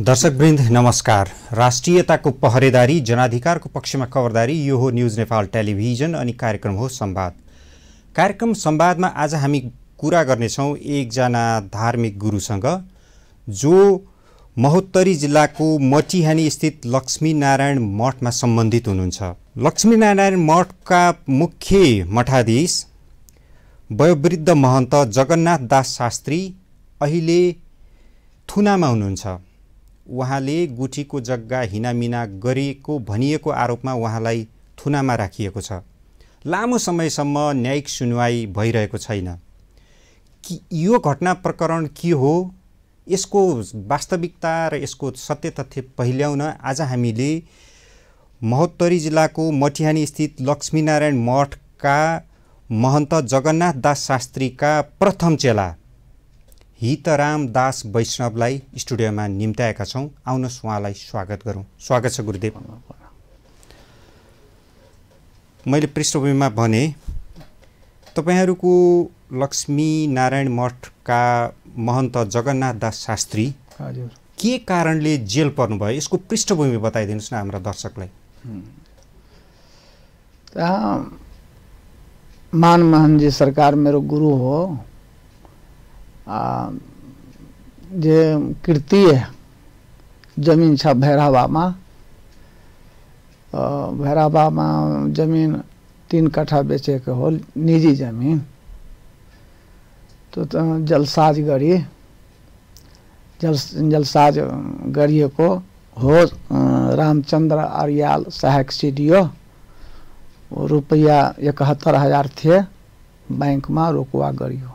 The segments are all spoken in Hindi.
दर्शकवृन्द नमस्कार। राष्ट्रियताको पहरेदारी, जनाधिकारको पक्षमा खबरदारी, यो हो न्युज नेपाल टेलिभिजन अनि कार्यक्रम हो संवाद। कार्यक्रम संवादमा आज हामी कुरा गर्नेछौँ एकजना धार्मिक गुरुसँग जो महोत्तरी जिल्लाको मटिहानी स्थित लक्ष्मीनारायण मठमा सम्बन्धित हुनुहुन्छ। लक्ष्मीनारायण मठका मुख्य मठाधीश वयोवृद्ध महन्त जगन्नाथ दास शास्त्री अहिले थुनामा हुनुहुन्छ। उहाँले गुठीको जग्गा हिनामिना गरेको भनिएको आरोपमा उहाँलाई थुनामा राखिएको छ। लामो समयसम्म न्यायिक सुनवाई भइरहेको छैन। कि यो घटना प्रकरण के हो, यसको वास्तविकता र यसको सत्य तथ्य पहिल्याउन आज हामीले महोत्तरी जिल्लाको मटिहानी स्थित लक्ष्मीनारायण मठका महन्त जगन्नाथ दास शास्त्रीका प्रथम चेला हितराम दास वैष्णवलाई स्टुडियोमा निम्त्याएका छौँ। आउनुहोस् उहाँलाई स्वागत गरौँ। स्वागत छ गुरुदेव। मैले पृष्ठभूमिमा भने तपाईहरूको लक्ष्मीनारायण मठका महन्त जगन्नाथ दास शास्त्री के कारणले जेल पर्नुभयो, यसको पृष्ठभूमि बताइदिनुहोस् न हाम्रा दर्शकलाई। मानमोहनजी सरकार मेरो गुरु हो। जे कृतीय जमीन छ भैराबामा, भैराबामा जमीन 3 कट्ठा बेचेको हो, निजी जमीन। तो जलसाज गरी जलसाज गरिएको हो। रामचंद्र आर्याल सहायक सीडीओ, रुपैयाँ 71,000 थिए, बैंकमा रोकवा गरियो।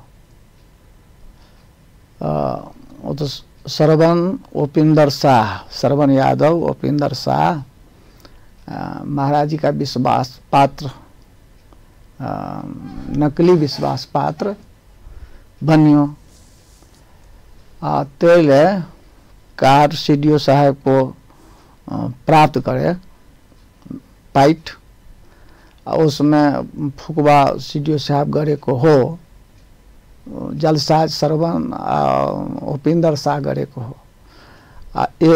वो तो श्रवण ओपिंदर शाह, श्रवण यादव ओपिंदर शाह महाराज जी का विश्वास पात्र, नकली विश्वास पात्र बनियो। तेले कार सीडीओ साहब को प्राप्त करे पाइट, उसमें फुकवा सीडीओ साहब गरे को हो। जलसाज श्रवण उपिंदर शाह गरे को हो।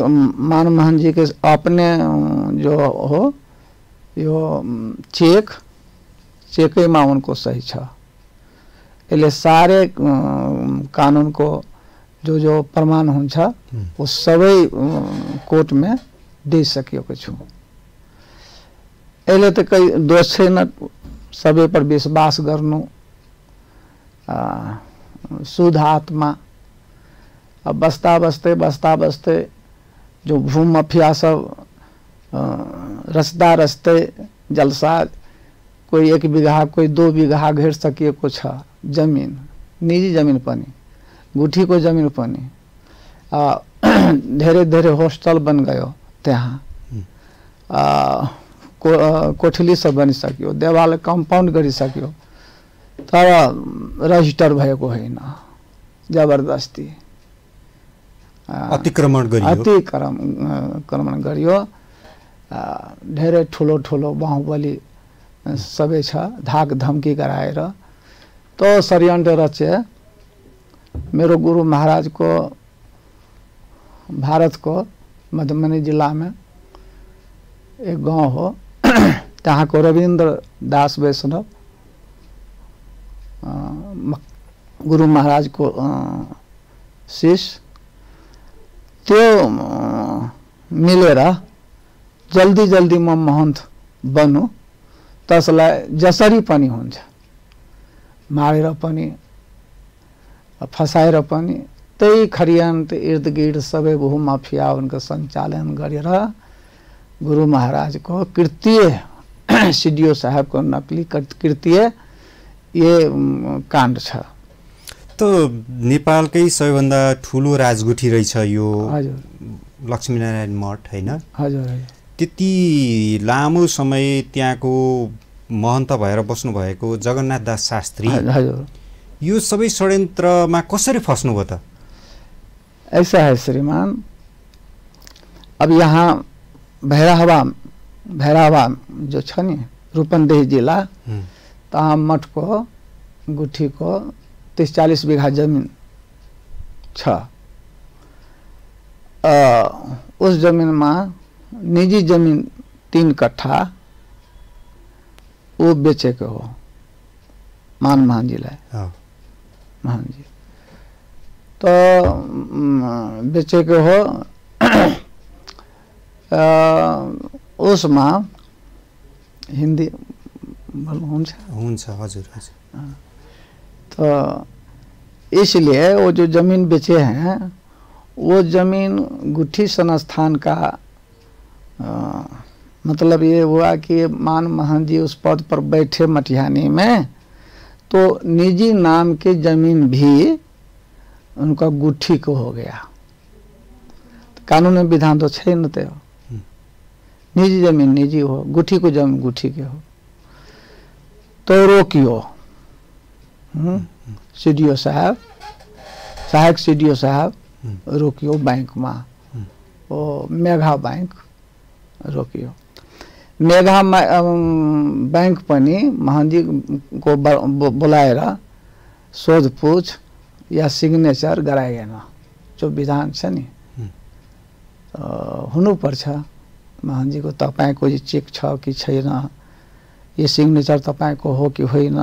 मानमोहन जी के अपने जो हो यो चेक में उनको सही छ। इसलिए सारे कानून को जो प्रमाण हुन्छ वो सबै कोर्ट में दे सकिएको छु। इसलिए तो कई दोष छैन, सबै पर विश्वास गर्नु, शुद्ध आत्मा। अब बस्ता बस्ते जो भूम माफिया सब रस्ते जलसा, कोई 1 बीघा कोई 2 बीघा घेर सकिएको छ जमीन, निजी जमीन पनि, गुठी को जमीन पनि। धेरै होस्टल बन गयो त्यहाँ, कोठली सब बनिसक्यो, देवाल कम्पाउन्ड गरिसक्यो, तर रजिस्टर भएको होइन। जबरदस्ती अतिक्रमण गरियो। धेरै ठुलो बाहुबली सबै छ, धाक धम्की गराएर तो षड्यन्त्र रचे। मेरो गुरु महाराज को भारत को मधुबनी जिला में एक गांव हो, तहाँ को रविन्द्र दास वैष्णव गुरु महाराज को शिष्य, त्यो मिलेर जल्दी म महन्त बनु, तसलाई जसरी पनि हुन्छ, मारेर पनि फसाएर पनि, त्यही खरियान्त इर्द गिर्द सबै भूम माफिया उनको सञ्चालन गरेर गुरु महाराज को कृतीय सीडीओ साहब को नकली कृतीय ये काण्ड छ। तो नेपालकै सबैभन्दा ठुलो राजगुठी रहेछ यो लक्ष्मीनारायण मठ, हैन? हजुर। त्यति लामो समय त्यहाँको महन्त भएर बस्नु भएको जगन्नाथ दास शास्त्री, हजुर, यो सबै षड्यन्त्रमा कसरी फस्नुभयो त? ऐसा है श्रीमान, अब यहाँ भैरावा जो छ नि रूपन्देही जिला, तहाँ मठ को गुठी को 30-40 बीघा जमीन छ। उस जमीन में निजी जमीन 3 कट्ठा वो बेचे के हो मान महाजी लाए महाजी तो बेचे के हो उसमा हिंदी हुन्छ हजुर हजुर। तो इसलिए वो जो जमीन बेचे हैं वो जमीन गुठी संस्थान का मतलब ये हुआ कि मान महंत जी उस पद पर बैठे मटिहानी में तो निजी नाम की जमीन भी उनका गुठी को हो गया। कानून में विधान तो छे न ते निजी जमीन निजी हो गुठी को जमीन गुठी के हो तो रोकियो सीडीओ साहब सहायक सीडीओ साहब रोकियो बैंक में वो मेघा बैंक रोकियो मेघा बैंक पनि महाजी को बुलाएर सोध पूछ या सिग्नेचर गराएन जो विधान छ नि हुनुपर्छ महाजी को तपाईको चेक छ कि छैन ये सिग्नेचर तपाईको हो कि होइन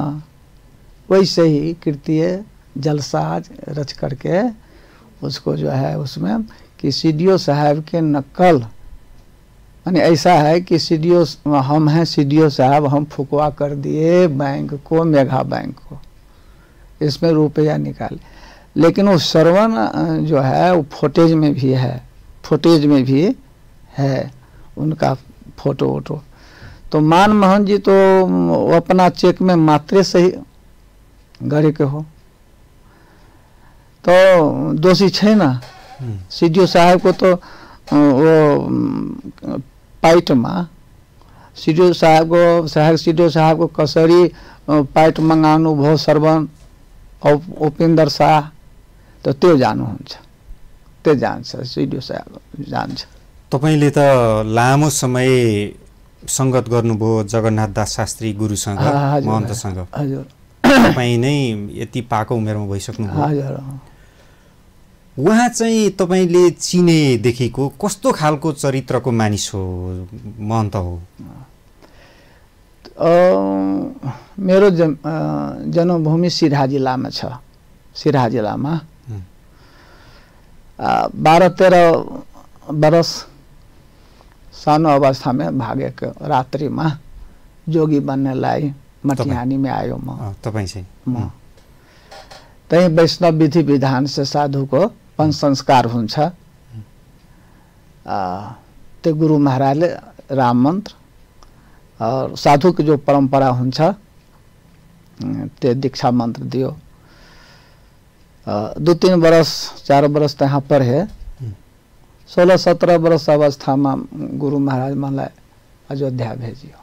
वैसे ही कृत्य जलसाज रच करके उसको जो है उसमें कि सीडीओ साहब के नकल यानी ऐसा है कि सीडीओ हम हैं सीडीओ साहब हम फुकवा कर दिए बैंक को मेघा बैंक को इसमें रुपया निकाले लेकिन वो श्रवण जो है वो फुटेज में भी है उनका फोटो वोटो तो मान मोहन जी तो अपना चेक में मात्रे सही गड़े के हो तो दोषी छे ना सीडीओ साहब को तो वो पाइट में सीडीओ साहब को सहायक सीडीओ साहब को कसरी पाइट मंगानु भो श्रवण उपेंद्र शाह तो त्यो जानुहुन्छ त्यो जान्छ सीडीओ साहब जान्छ। तपाईले त लामो समय संगत गर्नुभयो जगन्नाथ दास शास्त्री गुरुसँग महन्तसँग हजुर तपाई नै यति पाको उमेरमा भइसक्नुभयो हजुर उहाँ चाहिँ तपाईले चिनेदेखिको कस्तो खालको चरित्रको मानिस हो महन्त हो? मेरो जन्मभूमि सिराहा जिल्लामा छ। सिराहा जिल्लामा 12-13 वर्ष सानो अवस्थामा भागेको रात्रिमा जोगी बन्नलाई मटिहानी में आयो म तपाईं चाहिँ म त्यही वैष्णव विधि विधान से साधु को पंच संस्कार हुन्छ त्यो गुरु महाराजले राम मंत्र और साधु की जो परंपरा हुन्छ त्यो दीक्षा मंत्र दियो 2-3 वर्ष 4 वर्ष त्यहाँ पर है 16-17 वर्ष अवस्था में गुरु महाराज मलाई अयोध्या भेजियो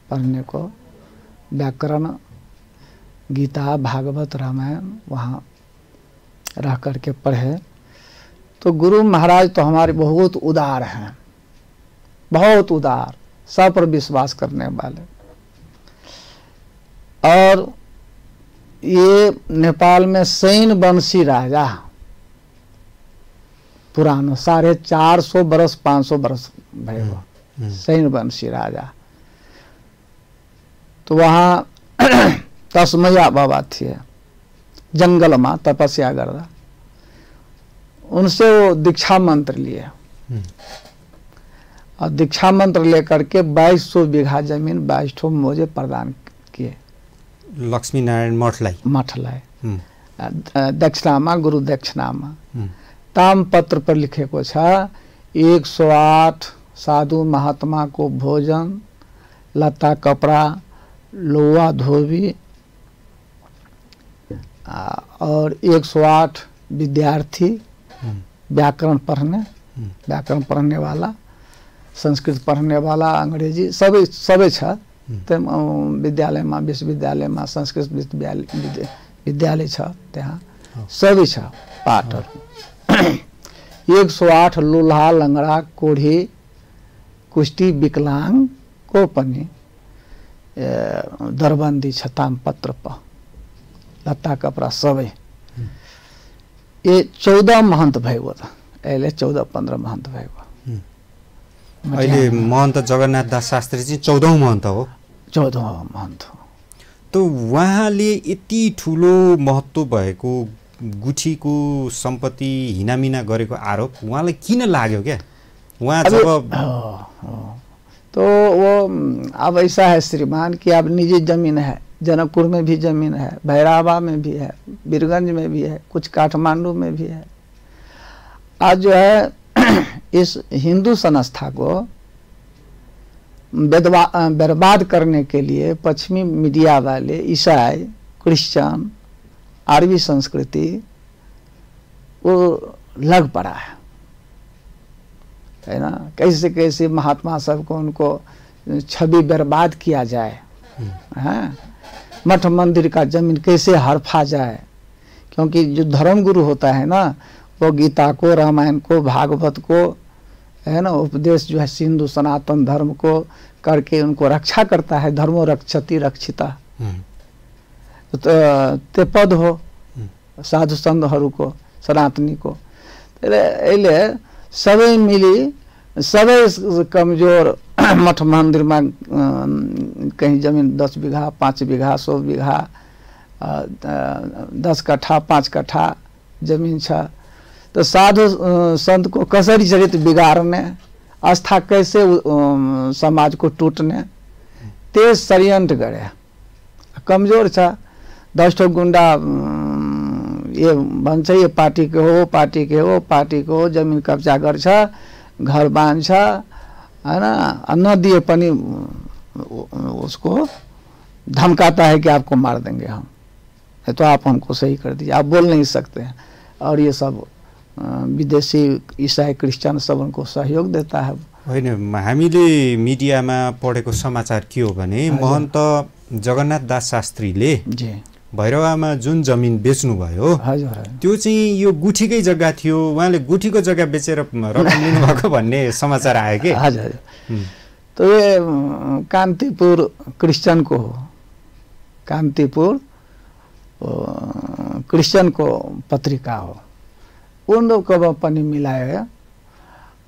पढ़ने को व्याकरण गीता भागवत रामायण वहाँ रह करके पढ़े। तो गुरु महाराज तो हमारे बहुत उदार हैं, बहुत उदार, सब पर विश्वास करने वाले। और ये नेपाल में सैन वंशी राजा पुरानो 450 वर्ष 500 वर्ष भयो सैन वंशी राजा। तो वहाँ तस्मैया बाबा थे जंगल में तपस्या करदा उनसे वो दीक्षा मंत्र लिए और दीक्षा मंत्र लेकर के 2200 बीघा जमीन 22 मोजे प्रदान किए लक्ष्मी नारायण मठलाई दक्षिणामा गुरु दक्षिणामा ताम पत्र पर लिखे को छा 108 साधु महात्मा को भोजन लता कपड़ा लोहा धोबी और 108 विद्यार्थी व्याकरण पढ़ने वाला संस्कृत पढ़ने वाला अंग्रेजी सबै छ। विद्यालय में विश्वविद्यालय में संस्कृत विद्यालय छ त्यहाँ सबै छ पाठहरू 108 लुल्हा लंगड़ा कोढ़ी कुष्ठी विकलांग को पनि दरबंदी छ ताम पत्र पर लत्ता कपड़ा सबै। ये 14 महन्त भएको त अहिले 14-15 महन्त भएको अहिले महन्त जगन्नाथ दास शास्त्री चाहिँ 14औं महन्त हो 14औं महन्त हो। त उहाँले यति ठुलो महत्त्व भएको गुठीको सम्पत्ति हिनामिना गरेको आरोप उहाँलाई किन लाग्यो क्या? वहाँ जब तो वो अब ऐसा है श्रीमान कि अब निजी जमीन है, जनकपुर में भी जमीन है, भैरावा में भी है, बीरगंज में भी है, कुछ काठमांडू में भी है। आज जो है इस हिंदू संस्था को बर्बाद करने के लिए पश्चिमी मीडिया वाले ईसाई, क्रिश्चियन, अरबी संस्कृति वो लग पड़ा है ना। कैसे कैसे महात्मा सबको उनको छवि बर्बाद किया जाए, हैं मठ मंदिर का जमीन कैसे हड़पा जाए, क्योंकि जो धर्म गुरु होता है ना वो गीता को, रामायण को, भागवत को है ना उपदेश जो है हिंदू सनातन धर्म को करके उनको रक्षा करता है। धर्मो रक्षति रक्षिता ते पद हो साधु संतहरूको सनातनी को अहिले सबै मिली सबै कमजोर मठ मंदिर में कहीं जमीन 10 बीघा 5 बीघा 100 बीघा 10 कट्ठा 5 कट्ठा जमीन छ। तो साधु संत को कसरी चरित बिगाड़ने, आस्था कैसे समाज को टूटने तेज षड्यंत्र गरे। कमजोर छ 10 ठो गुंडा ये भन्छ ये पार्टी के हो, पार्टी के हो, पार्टी को जमीन कब्जा गर्छ, घर बांध्छ है ना, न दिए पनि उसको धमकाता है कि आपको मार देंगे हम, तो आप हमको सही कर दीजिए, आप बोल नहीं सकते हैं। और ये सब विदेशी ईसाई क्रिश्चियन सब उनको सहयोग देता है। होइन, हामीले मिडियामा पढेको समाचार के हो भने महन्त जगन्नाथ दास शास्त्रीले जी भैरवामा जुन जमिन बेच्नुभयो त्यो चाहिँ यो गुठीकै जग्गा थियो, उहाँले गुठीको जग्गा बेचेर रकम लिनुभएको भन्ने समाचार आयो कि? हजुर। तो ये कान्तिपुर क्रिश्चियन को हो, कान्तिपुर क्रिश्चियन को पत्रिका हो, उन लोग को पनि मिलाए।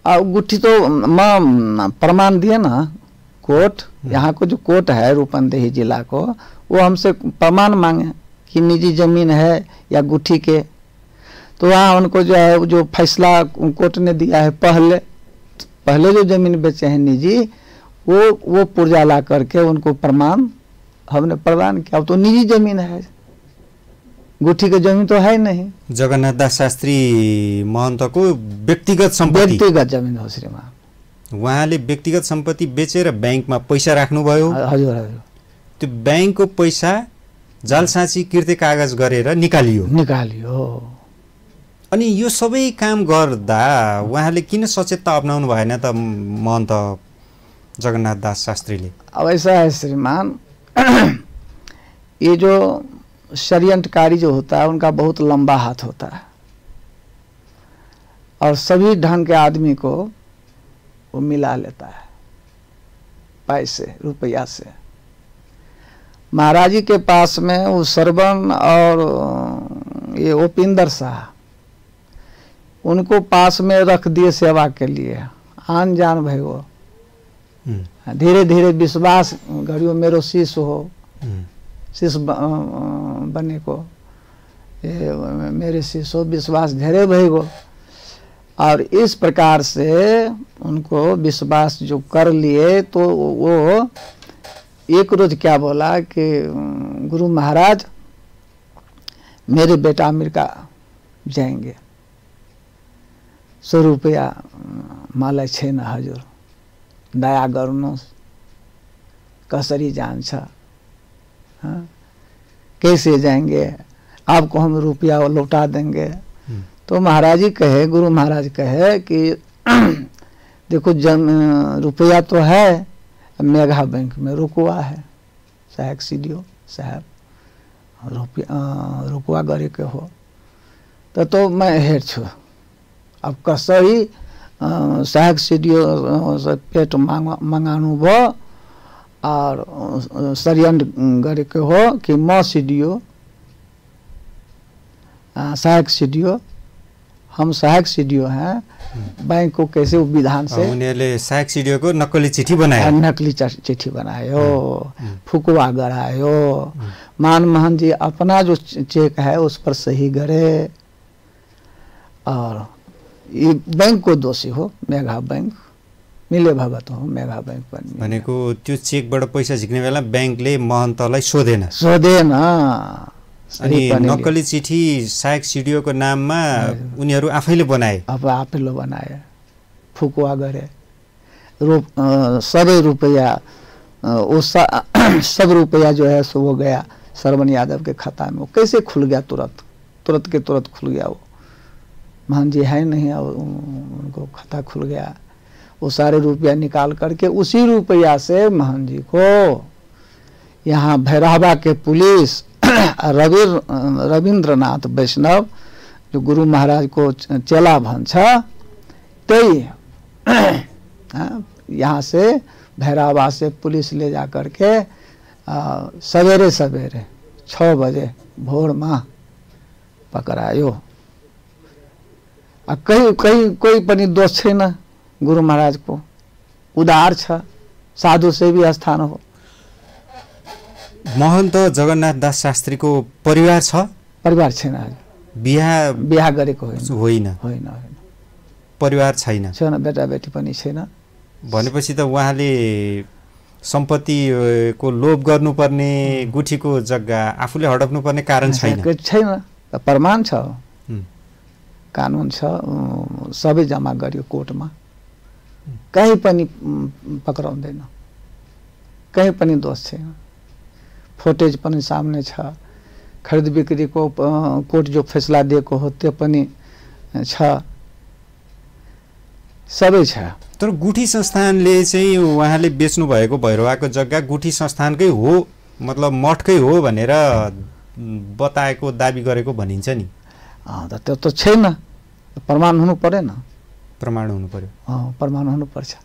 और गुठी तो मैं प्रमाण दिए ना, कोर्ट यहाँ को जो कोर्ट है रूपंदेही जिला को, वो हमसे प्रमाण मांगे कि निजी जमीन है या गुठी के, तो वहाँ उनको जो है जो फैसला कोर्ट ने दिया है पहले जो जमीन बेचे हैं निजी वो पुर्जा ला करके उनको प्रमाण हमने प्रदान किया। तो निजी जमीन है, गुठी की जमीन तो है नहीं। जगन्नाथ दास शास्त्री महन्तको व्यक्तिगत सम्पत्ति, व्यक्तिगत जमीन हो श्रीमान। उहाँले व्यक्तिगत सम्पत्ति बेचेर बैंकमा पैसा राख्नुभयो। हजुर हजुर। त्यो बैंकको पैसा जालसाँची कृत्य कागज गरेर निकालियो। अनि यो सबै काम गर्दा उहाँले किन सचेतता अपनाउनु भएन त महन्त जगन्नाथ दास शास्त्रीले? अब ऐसा है श्रीमान, ये जो षड्यंत्रकारी जो होता है उनका बहुत लंबा हाथ होता है और सभी ढंग के आदमी को वो मिला लेता है पैसे रुपया से। महाराज जी के पास में वो सरवन और ये उपिंदर शाह उनको पास में रख दिए सेवा के लिए, आन जान भाई वो धीरे धीरे विश्वास घड़ियों मेरो शिष्य हो, शिष्य बने को ये मेरे शिष्य विश्वास धीरे भइगो। और इस प्रकार से उनको विश्वास जो कर लिए तो वो एक रोज क्या बोला कि गुरु महाराज मेरे बेटा अमेरिका जाएंगे, 100 रुपया मलाई छैन हजुर, दया गर्नुहोस्, कसरी जान्छ, कैसे जाएंगे, आपको हम रुपया लौटा देंगे। तो महाराज जी कहे, गुरु महाराज कहे कि देखो रुपया तो है, मेघा बैंक में रुकवा है, सहायक सीडीओ साहब रुकवा गरे के हो तो मैं हेर्छु। अब कसरी सहायक सीडीओ से पेट मंगानु भयो और षड्यंत्र गरेको हो कि म सीडीओ सहायक सीडीओ हम सहायक सीडीओ हैं, बैंक को कैसे विधान से उनीहरूले सहायक सीडीओ को नक्कली चिठी बनायो, नकली चिट्ठी बनायो, फुकुआ गरायो। मनमोहन जी अपना जो चेक है उस पर सही करे, और ये बैंक को दोषी हो, मेघा बैंक मिले भगत हो मेघा बैंक पनि। भनेको त्यो चेकबाट पैसा झिक्ने बेला ब्याङ्कले महन्तलाई सोधेन अनि नक्कली चिठी सहायक सीडीओको नाममा उनीहरू आफैले बनाए, अब आफैले बनाए, फुकुआ गरे। सबै रुपया वो सब रुपया जो है सो वो गया श्रवण यादव के खाता में। वो कैसे खुल गया? तुरंत के तुरंत खुल गया। वो महन जी है नहीं, उनको खाता खुल गया। वो सारे रुपया निकाल करके उसी रुपया से महन जी को यहाँ भैरहवा के पुलिस रविन्द्रनाथ वैष्णव जो गुरु महाराज को चेला भन्छ त्यही यहाँ से भैरहवा से पुलिस ले जा करके सवेरे सवेरे 6 बजे भोर में पकड़ायो। कहीं कोई पनि दोष छैन गुरु महाराज को, उदार छ, साधु से भी स्थान हो। महन्त जगन्नाथ दास शास्त्रीको परिवार छ? परिवार छैन, बिहा गरेको होइन, परिवार छैन, बेटा बेटी पनि छैन। भनेपछि त उहाँले सम्पत्तिको लोभ गर्नुपर्ने, गुठीको जग्गा आफूले हडप्नुपर्ने कारण छैन। प्रमाण छ, कानुन छ, सबै जम्मा गरियो कोर्टमा, कहीँ पनि पक्राउँदैन, कहीँ पनि दोष छैन। फोटेज पनि सामने छ, खरीद बिक्री को कोर्ट जो फैसला दिएको हो त्यो पनि छ, सबै छ। तर गुठी संस्थानले चाहिँ उहाँले बेच्नु भएको भैरवाको जग्गा गुठी संस्थानकै हो, मतलब मठकै हो भनेर बताएको दाबी गरेको भनिन्छ नि। त्यो त छैन, प्रमाण हुनु परेन। प्रमाण हुनु पर्यो। प्रमाण हुनु पर्छ।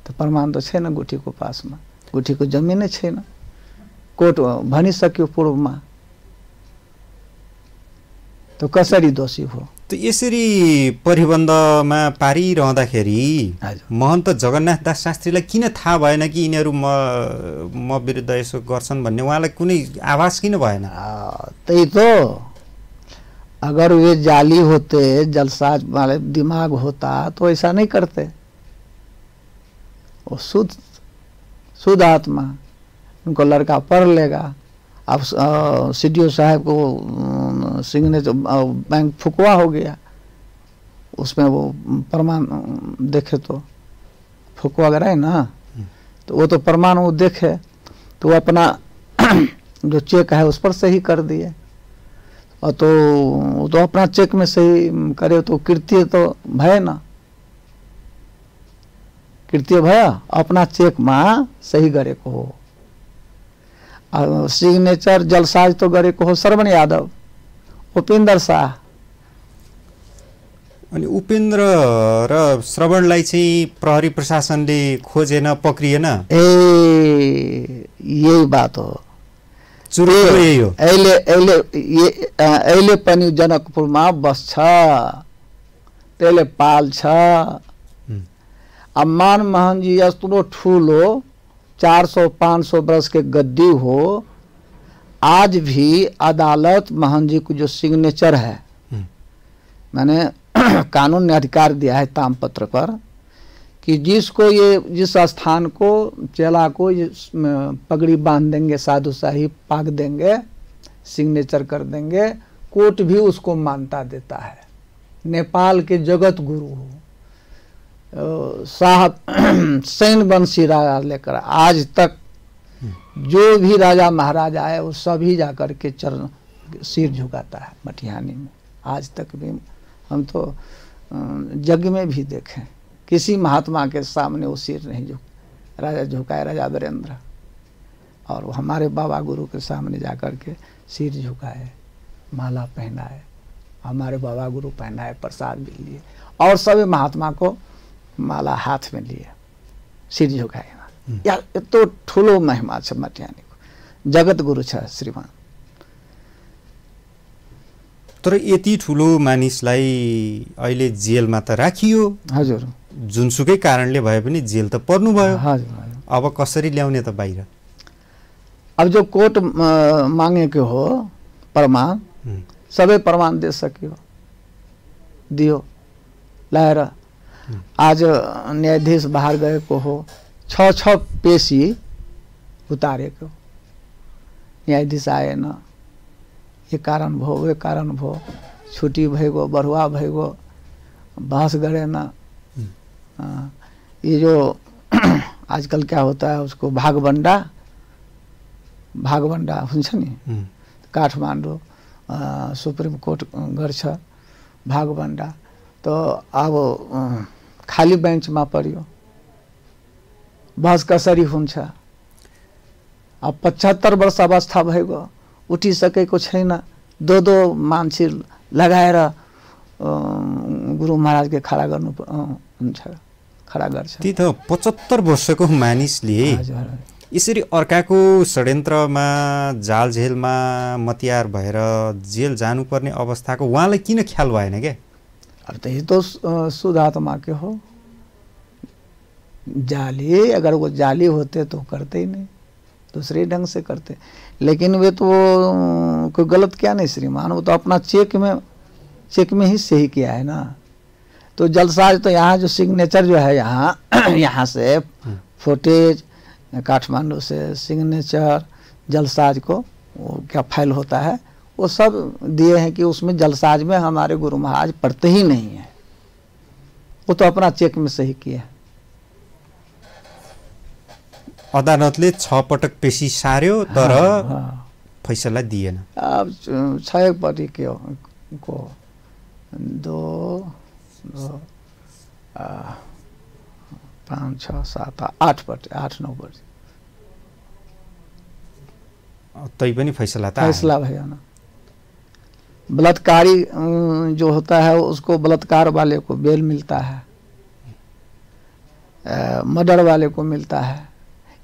त प्रमाण त छैन गुठीको पासमा, गुठीको जमिनै छैन। कोर्ट भनिसक्यो पूर्वमा, त कसरी दोषी हो? त यसरी परिबन्धमा पारिरहँदाखेरि महन्त जगन्नाथ दास शास्त्रीलाई किन थाहा भएन कि यिनीहरू म विरुद्ध यसो गर्छन् भन्ने? उहाँलाई कुनै आभास किन भएन? त्यही त, अगर वे जाली होते, जलसाज वाले दिमाग होता तो ऐसा नहीं करते। वो शुद्ध आत्मा, उनको लड़का पढ़ लेगा। अब सीडीओ साहब को सिग्नेचर बैंक फुकवा हो गया, उसमें वो प्रमाण देखे तो फुकवा गया ना, तो वो तो प्रमाण वो देखे तो वो अपना जो चेक है उस पर सही कर दिए, और तो अपना चेक में सही करे तो कृत्य तो भय ना, कृत्य भया अपना चेक में सही गरेको हो। सिग्नेचर जलसाज तो गरेको हो श्रवण यादव, उपेन्द्र शाह। अनि उपेन्द्र र श्रवणलाई चाहिँ प्रहरी प्रशासनले खोजेन, पक्रिएन। यही बात हो, यही हो। अहिले पनि जनकपुरमा बस्छ, त्यसले पाल्छ। अब मनमोहन जी यत्रो ठुलो 400-500 वर्ष के गद्दी हो, आज भी अदालत मोहन जी को जो सिग्नेचर है, मैंने कानून ने अधिकार दिया है तामपत्र पर कि जिसको ये जिस स्थान को चेला को पगड़ी बांध देंगे, साधु साहिब पाक देंगे, सिग्नेचर कर देंगे, कोर्ट भी उसको मान्यता देता है। नेपाल के जगत गुरु साहब सैन वंशी राजा लेकर आज तक जो भी राजा महाराजा आए वो सभी जाकर के चरण सिर झुकाता है मटिहानी में। आज तक भी हम तो यज्ञ में भी देखें, किसी महात्मा के सामने वो सिर नहीं राजा झुकाए, राजा वीरेंद्र, और वो हमारे बाबा गुरु के सामने जाकर के सिर झुकाए, माला पहनाए, हमारे बाबा गुरु पहनाए, प्रसाद भी लिए, और सभी महात्मा को माला हाथ में लिए, सिर झुकाए। यार तो ठुलो महिमा छ मटिहानी को, जगत गुरु छ श्रीमान। तर यति ठुलो मानिसलाई अहिले जेलमा त राखियो, हजुर, जुनसुकै कारणले भए पनि जेल त पर्नुभयो। हजुर। अब कसरी ल्याउने त बाहिर? अब जो कोर्ट मांगेको हो प्रमाण, सबै प्रमाण दे सक्यो, दियो लाएर। आज न्यायाधीश बाहर गएको हो, 6 पेशी उतारेको, न्यायाधीश आएन, ये कारण भो वे कारण भो, छुट्टी भइगयो, बरुवा भइगयो, बहस गरेन। ये जो आजकल क्या होता है उसको भागबंडा हुन्छ नि, काठमाडौँ सुप्रीम कोर्ट गर्छ भागबंडा, तो अब खाली बेन्चमा पर्यो, बहस कसरी हुन्छ? अब 75 वर्ष अवस्था भइगयो, उठिसकेको छैन, दो मान्छे लगाएर गुरु महाराजले खडा गर्नु हुन्छ, खडा गर्छ। त्यही त 75 वर्षको मानिसले यसरी अर्काको षड्यन्त्रमा जाल झेलमा मतियार भएर जेल जानुपर्ने अवस्थाको उहाँलाई किन ख्याल भएन क्या? अब तो ये तो शुद्धात्मा के हो, जाली, अगर वो जाली होते तो करते ही नहीं, दूसरे ढंग से करते। लेकिन वे तो कोई गलत क्या नहीं श्रीमान, वो तो अपना चेक में ही सही किया है ना। तो जलसाज तो यहाँ जो सिग्नेचर जो है यहाँ से फुटेज काठमांडू से सिग्नेचर जलसाज को वो क्या फाइल होता है वो सब दिए हैं कि उसमें जलसाज में हमारे गुरु महाराज पढ़ते ही नहीं है, वो तो अपना चेक में सही किया। अदालतले 6 पटक पेशी सार्यो तर फैसला दिएन। अब 6 पटि को 2 5 6 7 8 पटि 8-9 पटि तै पनि फैसला भएन। बलात्कारी जो होता है उसको बलात्कार वाले को बेल मिलता है, मर्डर वाले को मिलता है,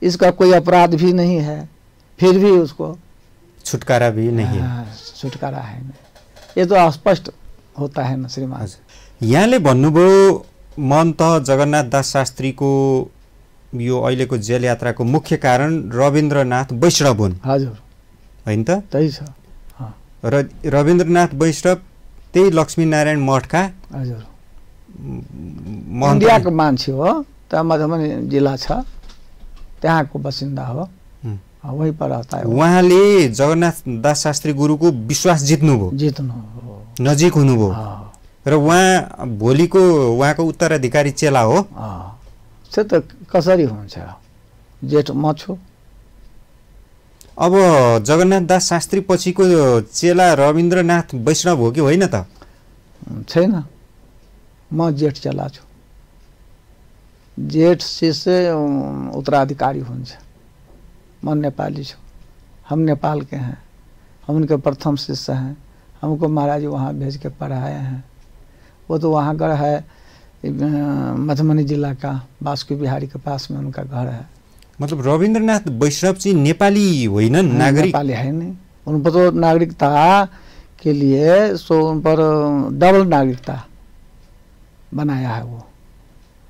इसका कोई अपराध भी नहीं है फिर भी उसको छुटकारा भी नहीं है। छुटकारा है नहीं, ये तो स्पष्ट होता है न श्रीमान। यहाँले भन्नुभयो महन्त जगन्नाथ दास शास्त्रीको यो अहिलेको जेल यात्राको मुख्य कारण रविन्द्रनाथ वैष्णव हुन्। हजुर, हैन त? त्यही छ। र रविन्द्रनाथ वैष्णव त्यही लक्ष्मीनारायण मठका हजुर इन्डियाको मान्छे हो, त मधुबनी जिल्ला छ त्यहाँको बसिन्दा हो, वही पर रहता है। उहाँले जगन्नाथ दास शास्त्री गुरुको विश्वास जित्नु नजिक हुनुभयो र उहाँ भोलिको उहाँको उत्तराधिकारी चेला हो। त्यो त कसरी हुन्छ, जेठ म छु। अब जगन्नाथ दास शास्त्री पछिको चेला रविन्द्रनाथ वैष्णव हो कि होइन त? छैन, म जेठ चेला छु, जेठ शिष्य उत्तराधिकारी हुन्छ। मैं नेपाली छु, हम नेपाल के हैं, हम उनके प्रथम शिष्य हैं, हमको महाराज वहाँ भेज के पढ़ाए हैं। वो तो वहाँ घर है मधुबनी जिला का बासुकी बिहारी के पास में उनका घर है। मतलब रविन्द्रनाथ वैष्णव जी नेपाली होइनन्, नागरिक नेपाली है नहीं, उन पर तो नागरिकता के लिए सो उन पर डबल नागरिकता बनाया है वो।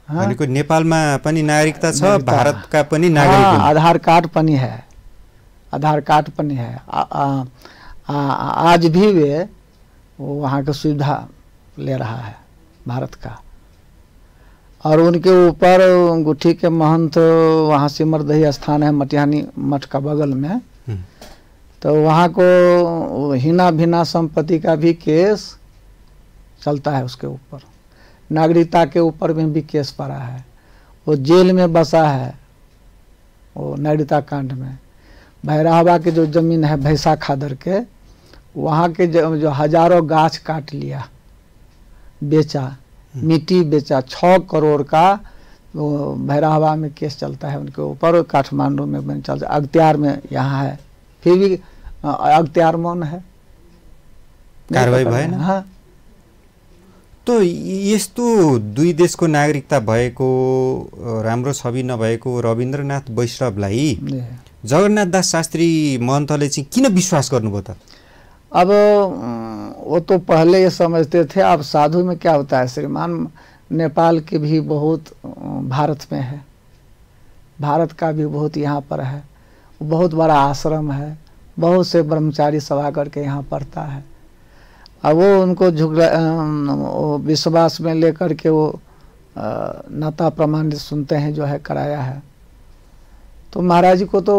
भनेको नेपालमा पनि नागरिकता छ, भारतका पनि नागरिक हुन्। आधार कार्ड पनि है, आधार कार्ड पनि है। आज भी वे वहाँ का सुविधा ले रहा है भारत का। और उनके ऊपर गुठी के महंत वहाँ सिमरदही स्थान है मटिहानी मठ का बगल में, तो वहाँ को हिना भिना संपत्ति का भी केस चलता है उसके ऊपर, नागरिकता के ऊपर में भी केस पड़ा है। वो जेल में बसा है वो नागरिकता कांड में। भैरहवा के जो जमीन है भैंसा खादर के, वहाँ के जो हजारों गाछ काट लिया, बेचा, मिट्टी बेचा, 6 करोड़ का वो भैरहवा में केस चलता है उनके ऊपर। काठमांडू में चलता, अख्तियार में यहाँ है, फिर भी अख्तियार मौन है, कारवाही भएन। हाँ, तो यस्तो दुई देशको नागरिकता भएको राम्रो छवि नभएको रविन्द्रनाथ वैष्णवलाई जगन्नाथ दास शास्त्री महन्तले चाहिँ किन विश्वास गर्नुभयो त? अब वो तो पहले ये समझते थे। अब साधु में क्या होता है श्रीमान, नेपाल के भी बहुत भारत में है, भारत का भी बहुत यहाँ पर है, बहुत बड़ा आश्रम है, बहुत से ब्रह्मचारी सभा करके यहाँ पढ़ता है। अब वो उनको विश्वास में लेकर के वो नाता प्रमाणित सुनते हैं जो है कराया है। तो महाराज जी को तो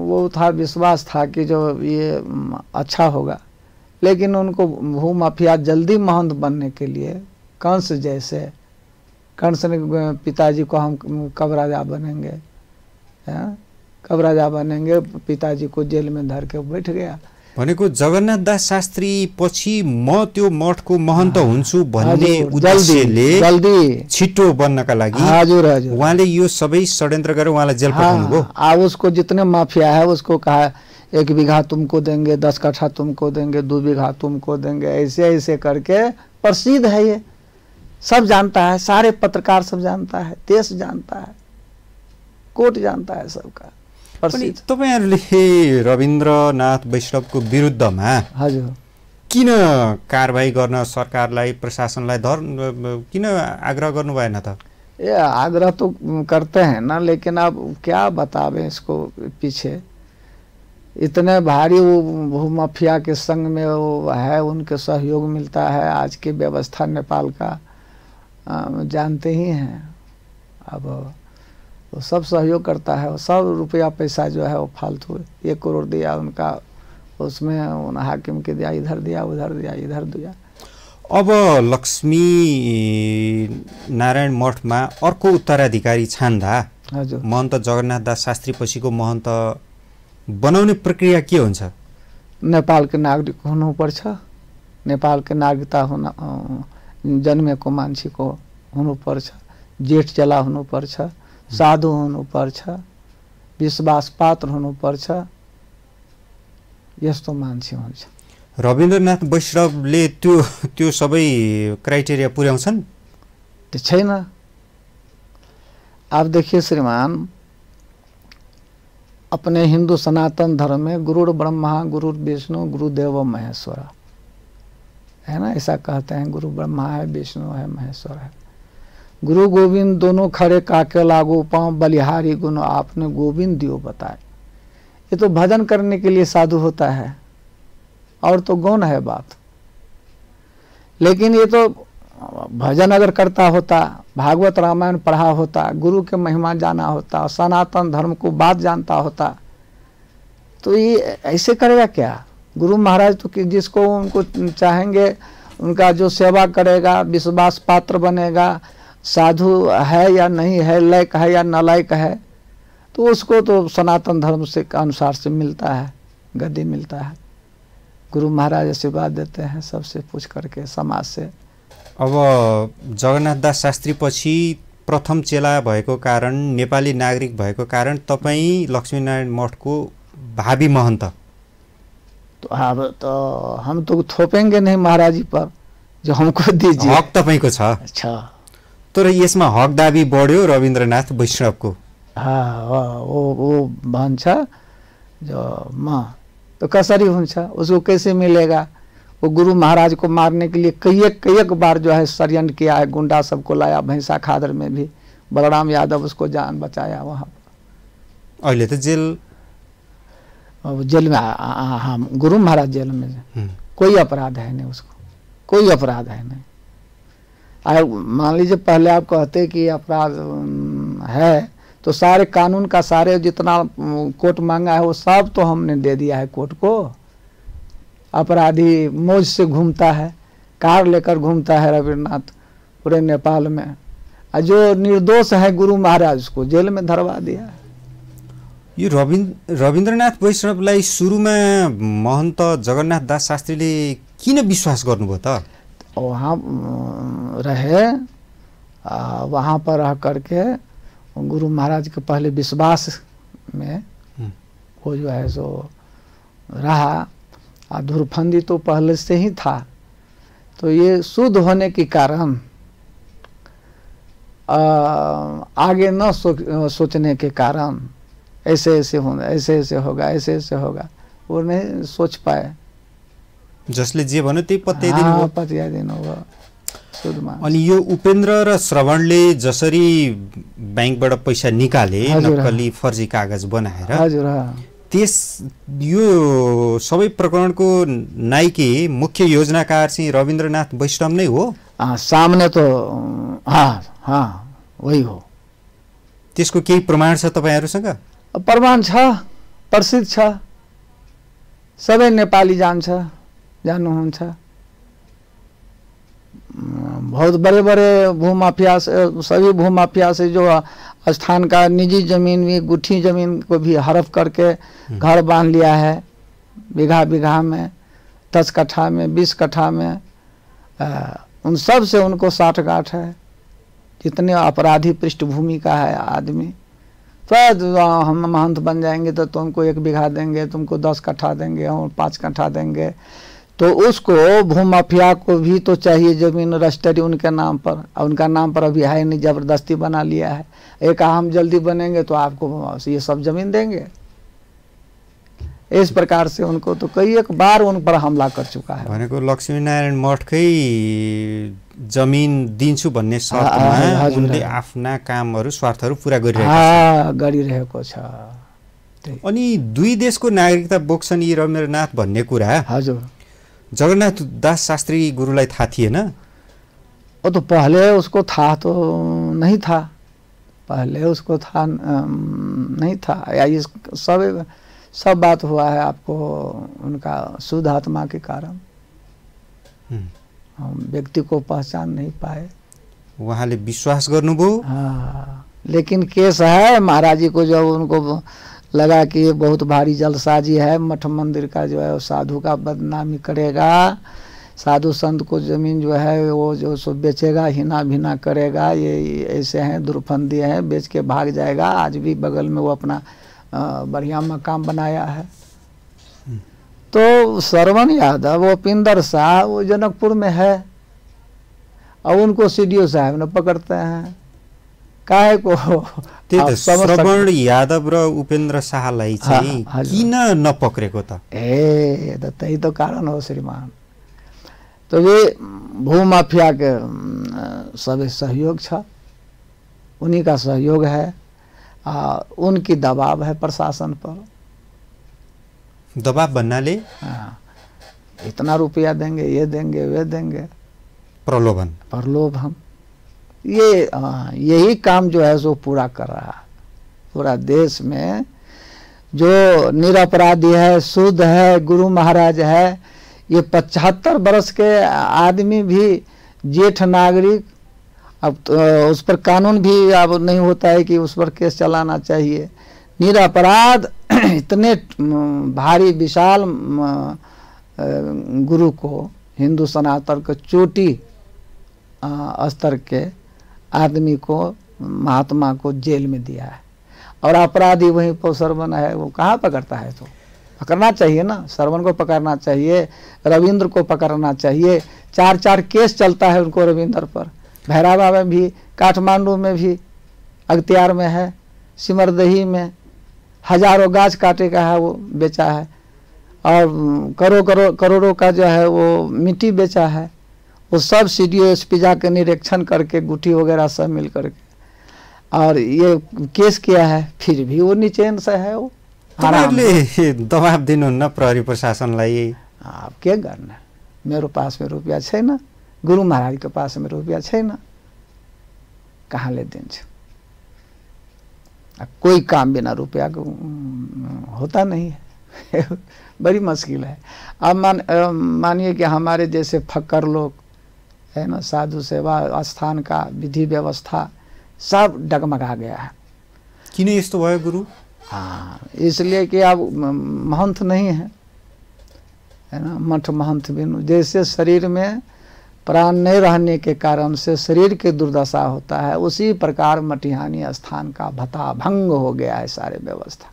वो था, विश्वास था कि जो ये अच्छा होगा, लेकिन उनको भूमाफिया जल्दी महंत बनने के लिए कंस जैसे, कंस ने पिताजी को हम कब राजा बनेंगे, कब राजा बनेंगे, पिताजी को जेल में धर के बैठ गया। भनेको जगन्नाथ दास शास्त्री पछि म त्यो मठको महन्त हुन्छु भन्ने उद्देश्यले जल्दी छिटो बन्नका लागि हजुर हजुर उहाँले यो सबै षड्यन्त्र गरेर उहाँलाई जेल पठाउनु भयो। अब उसको जितने माफिया है उसको कहा 1 बीघा तुमको देंगे, 10 कट्ठा तुमको देंगे, 2 बीघा तुमको देंगे, ऐसे ऐसे करके प्रसिद्ध है। ये सब जानता है, सारे पत्रकार सब जानता है, देश जानता है, कोर्ट जानता है सबका। तपाईहरुले रविन्द्रनाथ वैष्णवको विरुद्धमा हजुर किन कारबाही गर्न सरकारलाई, प्रशासनलाई किन आग्रह गर्नु भएन त? ये आग्रह तो करते हैं ना, लेकिन अब क्या बतावें इसको पीछे। इतने भारी वो भूमाफिया के संग में वो है, उनके सहयोग मिलता है। आज की व्यवस्था नेपाल का जानते ही हैं। अब वो सब सहयोग करता है, वो सब रुपया पैसा जो है वो फालतू, 1 करोड़ दिया उनका, उसमें उन हाकिम के दिया, इधर दिया, उधर दिया, इधर दिया। अब लक्ष्मी नारायण मठमा अर्को उत्तराधिकारी छान्दा हजुर महन्त जगन्नाथ दास शास्त्री पछिको महन्त बनाउने प्रक्रिया के हुन्छ? नेपाल के नागरिक हुनुपर्छ, नेपाल के नागरिकता हुन जन्मेको मान्छेको हुनुपर्छ, जेठ चला हुनुपर्छ, साधु हुनुपर्छ, विश्वास पात्र हुनुपर्छ, यस्तो मान्छे हुन्छ। रविन्द्रनाथ वैष्णवले त्यो सबै क्राइटेरिया पुर्याउँछन्? त्यो छैन। आप देखिए श्रीमान, अपने हिंदू सनातन धर्म में गुरुर ब्रह्मा गुरुर विष्णु गुरुदेव महेश्वर है ना, ऐसा कहते हैं। गुरु ब्रह्मा है, विष्णु है, महेश्वर है। गुरु गोविंद दोनों खड़े काके लागो पांव, बलिहारी गुण आपने गोविंद दियो बताए। ये तो भजन करने के लिए साधु होता है, और तो गौण है बात। लेकिन ये तो भजन अगर करता होता, भागवत रामायण पढ़ा होता, गुरु के महिमा जाना होता, सनातन धर्म को बात जानता होता, तो ये ऐसे करेगा क्या? गुरु महाराज तो जिसको उनको चाहेंगे उनका जो सेवा करेगा, विश्वास पात्र बनेगा, साधु है या नहीं है, लायक है या नालायक है, तो उसको तो सनातन धर्म से के अनुसार से मिलता है, गद्दी मिलता है। गुरु महाराज आशीर्वाद देते हैं सबसे पूछ करके, समाज से। अब जगन्नाथ दास शास्त्री पछि प्रथम चेला भएको कारण, नेपाली नागरिक भएको कारण तपाईँ लक्ष्मीनारायण मठको भावी महन्त। तो अब तो हम तो थोपेंगे नहीं महाराज जी पर, जो हमको दीजिए। हक तपाईँको छ। अच्छा, तर यसमा हक दाबी बढ्यो रविन्द्रनाथ वैष्णवको। हाँ, वो भन्छ जो माँ तो कसरी हुन्छ, उसको कैसे मिलेगा? वो गुरु महाराज को मारने के लिए कई बार जो है षड्यंत्र किया है, गुंडा सबको लाया, भैंसा खादर में भी बलराम यादव उसको जान बचाया वहाँ पर। अहिले त जेल में हाँ, गुरु महाराज जेल में, कोई अपराध है नहीं उसको, कोई अपराध है नहीं। मान लीजिए पहले आप कहते कि अपराध है, तो सारे कानून का सारे जितना कोर्ट मांगा है वो सब तो हमने दे दिया है कोर्ट को। अपराधी मौज से घूमता है, कार लेकर घूमता है रविन्द्रनाथ पूरे नेपाल में, और जो निर्दोष है गुरु महाराज को जेल में धरवा दिया है। यो रविन्द्रनाथ वैष्णवलाई सुरुमा महन्त जगन्नाथ दास शास्त्रीले किन विश्वास गर्नुभयो त? वहाँ रहे, वहाँ पर रह करके गुरु महाराज के पहले विश्वास में वो जो है सो रहा, धुरफंदी तो पहले से ही था। तो ये शुद्ध होने के कारण, आगे न सोचने के कारण, ऐसे ऐसे होगा, ऐसे ऐसे होगा, ऐसे ऐसे होगा, वो नहीं सोच पाए। जसले जे भन्यो त्यही पत्याइदिनु भयो। पत्याइदिनु भयो शुद्ध मान्छे। अनि यो उपेन्द्र र श्रवणले जसरी बैंकबाट पैसा निकाले नक्कली फर्जी कागज बनाएर, हजुर, यो सबै प्रकरणको नायकी मुख्य योजनाकार चाहिँ रविन्द्रनाथ वैष्णव नै हो। सामने तो वही हो। त्यसको केही प्रमाण छ तपाईहरुसँग? प्रमाण छ, प्रसिद्ध छ, सबै नेपाली जान्नुहुन्छ। बहुत बड़े बड़े भूमाफिया से, सभी भूमाफिया से जो स्थान का निजी जमीन भी, गुठी जमीन को भी हड़प करके घर बांध लिया है, बीघा बीघा में, 10 कट्ठा में, 20 कट्ठा में, उन सब से उनको साठगांठ है। जितने अपराधी पृष्ठभूमि का है आदमी, तो हम महंत बन जाएंगे तो तुमको 1 बीघा देंगे, तुमको 10 कट्ठा देंगे और 5 कट्ठा देंगे। तो उसको भूमाफिया को भी तो चाहिए जमीन रजिस्ट्री उनके नाम पर, और उनका नाम पर अभी है नहीं, जबरदस्ती बना लिया है। एक हम जल्दी बनेंगे तो आपको ये सब जमीन देंगे। इस प्रकार से उनको तो कई एक बार उन पर हमला कर चुका है। भनेको लक्ष्मीनारायण मठकै जमीन दिन्छु भन्ने शर्तमा उनले आफ्ना कामहरु स्वार्थहरु पूरा गरिरहेको छ। अनि 2 देशको नागरिकता बोक्छन् यी रविन्द्रनाथ भन्ने कुरा हजुर जगन्नाथ दास शास्त्री गुरुलाई थाहा थिएन? वो तो पहले उसको था तो नहीं था, पहले उसको था नहीं था। या ये सब बात हुआ है आपको उनका शुद्ध आत्मा के कारण। हम व्यक्ति को पहचान नहीं पाए। वहाँले विश्वास गर्नुभयो। हाँ, लेकिन केस है महाराज जी को, जब उनको लगा कि ये बहुत भारी जलसाजी है, मठ मंदिर का जो है साधु का बदनामी करेगा, साधु संत को जमीन जो है वो जो सो बेचेगा, हिना भिना करेगा, ये ऐसे हैं दुर्फंदी हैं, बेच के भाग जाएगा। आज भी बगल में वो अपना बढ़िया मकाम बनाया है। तो श्रवण यादव, वो पिंदर शाह, वो जनकपुर में है, और उनको सीडीओ साहब ने पकड़ते हैं। काहे को श्रवण यादव र उपेन्द्र शाहलाई चाहिँ किन नपक्रेको त? त्यही तो कारण हो श्रीमान। तो वे भूमाफिया के सभी सहयोग छ, उन्हीं का सहयोग है, उनकी दबाव है प्रशासन पर। दबाव भन्नाले इतना रुपया देंगे, ये देंगे, वे देंगे, प्रलोभन। ये यही काम जो है सो पूरा कर रहा है। पूरा देश में जो निरपराधी है, शुद्ध है, गुरु महाराज है, ये 75 वर्ष के आदमी भी जेठ नागरिक, अब तो उस पर कानून भी अब नहीं होता है कि उस पर केस चलाना चाहिए। निरपराध इतने भारी विशाल गुरु को, हिंदू सनातन के चोटी स्तर के आदमी को, महात्मा को जेल में दिया है, और अपराधी वहीं पर श्रवण है। वो कहाँ पकड़ता है? तो पकड़ना चाहिए ना, श्रवण को पकड़ना चाहिए, रविंद्र को पकड़ना चाहिए। 4 केस चलता है उनको रविंद्र पर। भैरावा में भी, काठमांडू में भी, अख्तियार में है, सिमरदही में हजारों गाछ काटे का है वो बेचा है, और करोड़ों का जो है वो मिट्टी बेचा है। वो सब सीडीओ एसपी जाकर निरीक्षण करके गुठी वगैरह सब मिल करके और ये केस किया है, फिर भी वो निचेन से है। वो दबाव दिनुहुन्न प्रहरी प्रशासनलाई? आप के गर्न, मेरो पास में रुपया छैन, गुरु महाराज के पास में रुपया छैन, कहाँले दिन्छ? कोई काम बिना रुपया को होता नहीं है। बड़ी मुश्किल है। अब मानिए कि हमारे जैसे फक्कर लोग है ना, साधु सेवा स्थान का विधि व्यवस्था सब डगमगा गया है। किन यस्तो भयो गुरु? हाँ, इसलिए कि अब महंत नहीं है ना, मठ महंत बिनु। जैसे शरीर में प्राण नहीं रहने के कारण से शरीर की दुर्दशा होता है, उसी प्रकार मटिहानी स्थान का भता भंग हो गया है सारे व्यवस्था।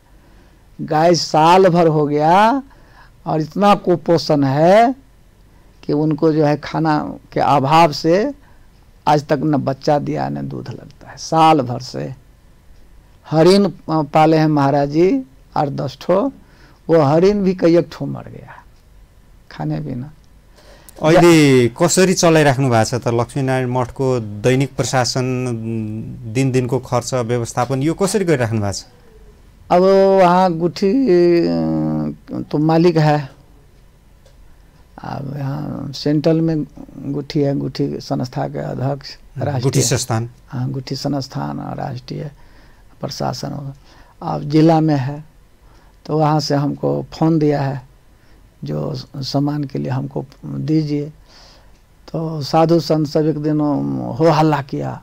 गाय साल भर हो गया और इतना कुपोषण है कि उनको जो है खाना के अभाव से आज तक न बच्चा दिया न दूध लगता है। साल भर से हरिन पाले हैं महाराज जी 8-10 ठो, वो हरिन भी कई एक ठो मर गया खाने बिना। अहिले कसरी चलाइराख्नु भएको छ त लक्ष्मीनारायण मठको दैनिक प्रशासन, दिनको खर्च व्यवस्थापन यो कसरी गरिराख्नु भएको छ? अब वहाँ गुठी तो मालिक है, अब यहाँ सेंट्रल में गुठी है, गुठी संस्था के अध्यक्ष, गुठी संस्थान, हाँ गुठी संस्थान और राष्ट्रीय प्रशासन। अब जिला में है तो वहाँ से हमको फ़ोन दिया है जो सामान के लिए हमको दीजिए। तो साधु संत सब एक दिन हो हल्ला किया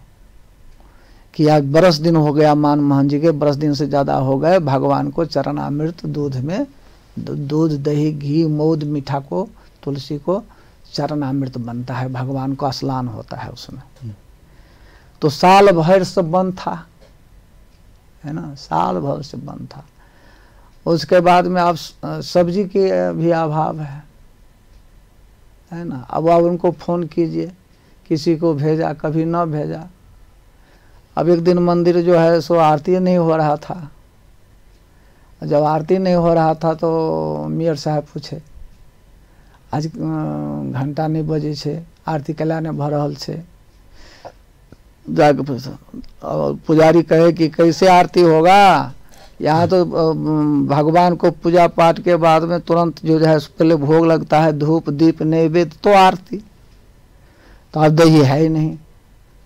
कि आज बरस दिन हो गया, मान मोहन जी के बरस दिन से ज़्यादा हो गए, भगवान को चरणामृत दूध में दूध दही घी मौध मीठा को तुलसी को चरणामृत बनता है, भगवान को स्नान होता है उसमें। तो साल भर से बंद था, है ना, साल भर से बंद था। उसके बाद में अब सब्जी के भी अभाव है ना। अब आप उनको फ़ोन कीजिए, किसी को भेजा कभी न भेजा। अब एक दिन मंदिर जो है सो आरती नहीं हो रहा था। जब आरती नहीं हो रहा था तो मेयर साहब पूछे आज घंटा नहीं बजे छे, आरती कला ने भर रहल छे। जाके पूछा, पुजारी कहे कि कैसे आरती होगा, यहाँ तो भगवान को पूजा पाठ के बाद में तुरंत जो है पहले भोग लगता है, धूप दीप नैवेद्य तो आरती। तो अब दही है ही नहीं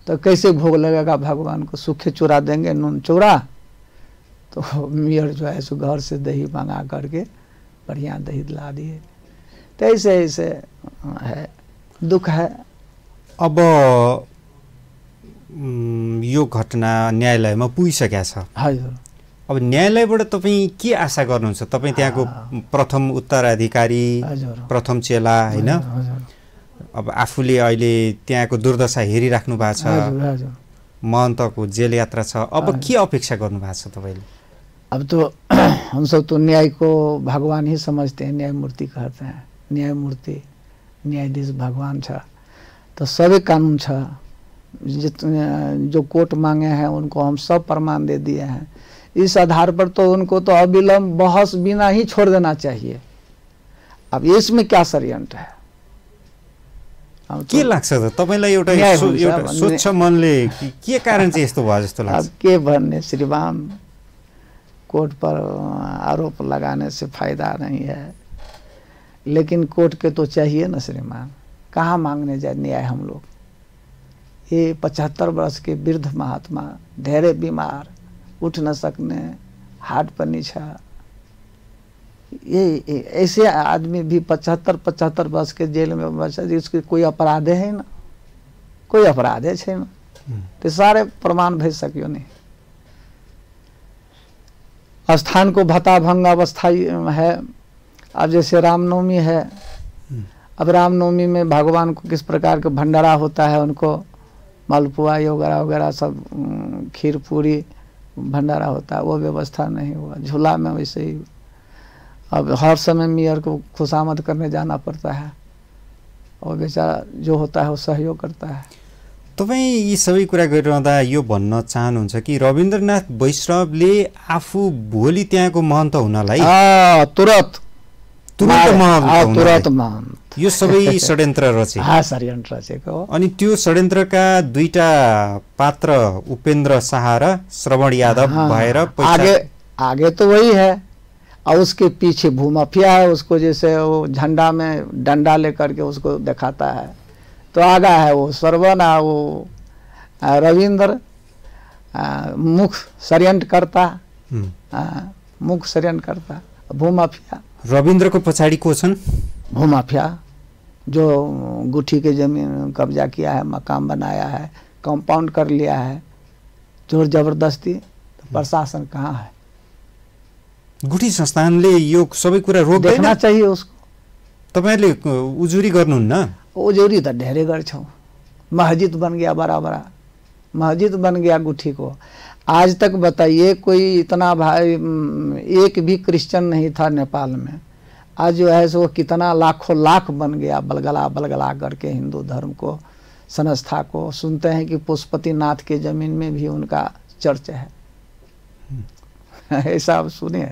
तो कैसे भोग लगेगा भगवान को, सूखे चूरा देंगे, नून चूरा। तो मेयर जो है सो घर से दही मंगा करके बढ़िया दही दिला दिए। तो ऐसे ऐसे है, दुख है। अब यो घटना न्यायालयमा पुगिसकेको छ। हजुर। अब न्यायालयबाट तपाईँ के आशा गर्नुहुन्छ? तपाईँ त्यहाँको प्रथम उत्तराधिकारी, प्रथम चेला होइन, अब आफूले अहिले त्यहाँको दुर्दशा हेरिराख्नु भएको छ, महन्तको जेल यात्रा छ, अब के अपेक्षा गर्नु भएको छ तपाईँले? अब तो हम सब तो न्याय को भगवान ही समझते हैं, न्यायमूर्ति कहते हैं, न्यायमूर्ति न्यायाधीश भगवान छ। तो सभी कानून छ, जो कोर्ट मांगे हैं उनको हम सब प्रमाण दे दिए हैं। इस आधार पर तो उनको तो अविलंब बहस बिना ही छोड़ देना चाहिए। अब इसमें क्या षड्यंत्र है? के लाग्छ त तपाईलाई? एउटा स्वच्छ मनले के कारण चाहिँ यस्तो भयो जस्तो लाग्छ? अब के भन्ने श्रीमान, कोर्ट पर आरोप लगाने से फायदा नहीं है, लेकिन कोर्ट के तो चाहिए ना श्रीमान। कहाँ मांगने जाए न्याय हम लोग? ये 75 वर्ष के वृद्ध महात्मा, ढेरे बीमार, उठ न सकने, हार्ट पर नीचा, ये ऐसे आदमी भी 75 वर्ष के जेल में बचा, जिसके कोई अपराध है ना, कोई अपराध है ना, तो सारे प्रमाण भेज सकियो नहीं। स्थान को भता भंग अवस्था है। अब जैसे रामनवमी है, अब रामनवमी में भगवान को किस प्रकार का भंडारा होता है, उनको मालपुआ वगैरह वगैरह सब खीर पूरी भंडारा होता है, वो व्यवस्था नहीं हुआ। झूला में वैसे ही अब हर समय मेयर को खुशामद करने जाना पड़ता है, और बेचारा जो होता है वो सहयोग करता है। तपाईँ यी सबै कुरा गरिरहँदा यो भन्न चाहनुहुन्छ कि रविन्द्रनाथ वैष्णवले आफू भोलि त्यहाँको महन्त हुनलाई तुरन्त महन्त यो सबै षड्यन्त्र रचे? षड्यन्त्र रचेको। अनि त्यो षड्यन्त्रका दुईटा पात्र उपेन्द्र शाह र श्रवण यादव भएर आगे तो वही है, और उसके पीछे भूमाफिया है। उसको जैसे वो झंडा में डंडा लेकर के उसको दिखाता है, तो आगा है वो श्रवण, वो रविंद्र मुख षड्यंत्र करता, मुख षड्यंत्र करता, भूमाफिया। रविंद्र को पछाड़ी को छन्? भूमाफिया, जो गुठी के जमीन कब्जा किया है, मकान बनाया है, कंपाउंड कर लिया है, जोर जबरदस्ती। तो प्रशासन कहाँ है? गुठी संस्थानले यो सबै कुरा रोक्दैन? देखना चाहिए उसको। तपाईहरुले उजुरी गर्नुहुन्न? उजुरी त ढेरे गर्छौं। मस्जिद बन गया, बड़ा बड़ा मस्जिद बन गया गुठी को। आज तक बताइए कोई इतना भाई एक भी क्रिश्चियन नहीं था नेपाल में। आज जो है सो कितना लाखों लाख बन गया, बलगला बलगला करके हिंदू धर्म को, संस्था को। सुनते हैं कि पशुपतिनाथ के जमीन में भी उनका चर्च है, ऐसा आप सुने।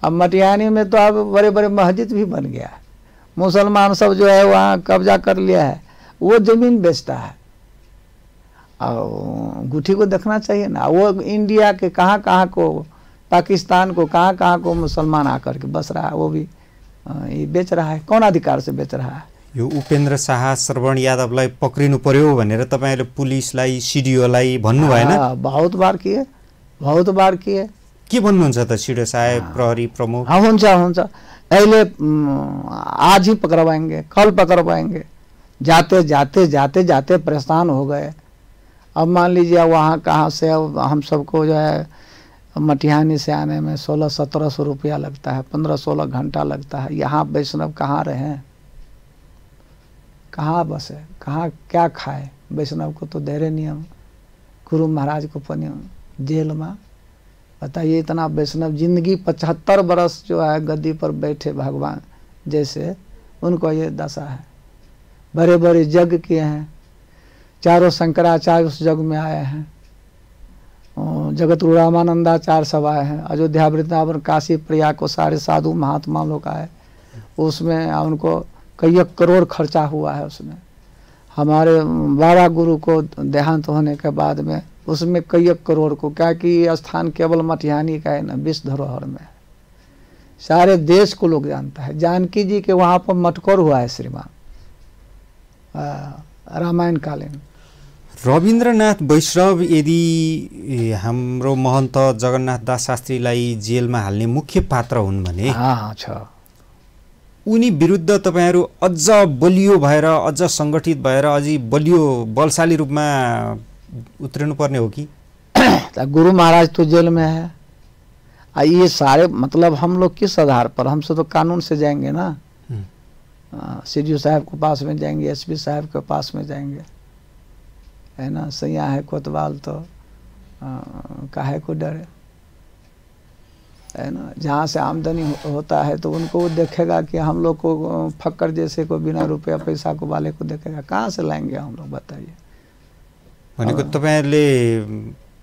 अब मटियानी में तो अब बड़े बड़े मस्जिद भी बन गया, मुसलमान सब जो है वहाँ कब्जा कर लिया है, वो जमीन बेचता है। और गुठी को देखना चाहिए ना, वो इंडिया के कहाँ कहाँ को, पाकिस्तान को कहाँ कहाँ को मुसलमान आकर के बस रहा है, वो भी ये बेच रहा है। कौन अधिकार से बेच रहा है? यो उपेन्द्र शाह, श्रवण यादवलाई पक्रिनु पर्यो भनेर तपाईले पुलिसलाई, सिडिओलाई भन्नु भएन? बहुत बार किए, बहुत बार किए। के भन्नुहुन्छ त सिडिओ साहेब, प्रहरी प्रमुख? हाँ हुन्छ हुन्छ, अहिले आज ही पकड़वाएंगे, कल पकड़वाएंगे। जाते जाते जाते जाते परेशान हो गए। अब मान लीजिए वहाँ कहाँ से, अब हम सबको जो है मटिहानी से आने में 1600-1700 रुपया लगता है, 15-16 घंटा लगता है। यहाँ वैष्णव कहाँ रहे, कहाँ बसे, कहाँ क्या खाए? वैष्णव को तो धेरै नियम, गुरु महाराज को पनि जेल में। बताइए, इतना वैष्णव जिंदगी 75 बरस जो है गद्दी पर बैठे भगवान जैसे, उनको ये दशा है। बड़े बड़े यज्ञ किए हैं, चारों शंकराचार्य उस जग में आए हैं, जगत गुरु रामानंदाचार्य सब आए हैं, अयोध्या वृंदावन काशी प्रयाग को सारे साधु महात्मा लोग आए। उसमें उनको कई करोड़ खर्चा हुआ है। उसमें हमारे बाबा गुरु को देहांत होने के बाद में उसमें कई करोड़ को, क्या कि ये स्थान केवल मटिहानी का है ना, विश्व धरोहर में सारे देश को लोग जानता है। जानकी जी के वहाँ पर मटकोर हुआ है श्रीमान, रामायण कालीन। रविन्द्रनाथ वैष्णव यदि हाम्रो महन्त जगन्नाथ दास शास्त्रीलाई जेलमा हाल्ने मुख्य पात्र हुन् भने छ, उनी विरुद्ध तपाईहरु अझ बलियो भएर, अझ संगठित भएर, अझै बलियो बलशाली रूपमा उत्रनु पर्ने हो कि? गुरु महाराज तो जेल में है। ये सारे मतलब हम लोग किस आधार पर, हमसे तो कानून से जाएंगे ना, सीडीओ साहब के पास में जाएंगे, एसपी साहब के पास में जाएंगे, है ना। सैया है कोतवाल तो काहे को डरे, है ना। जहाँ से आमदनी होता है तो उनको देखेगा कि हम लोग को फक्कर जैसे को बिना रुपया पैसा को वाले को देखेगा, कहाँ से लाएंगे हम लोग? बताइए। भनेको तपाईहरुले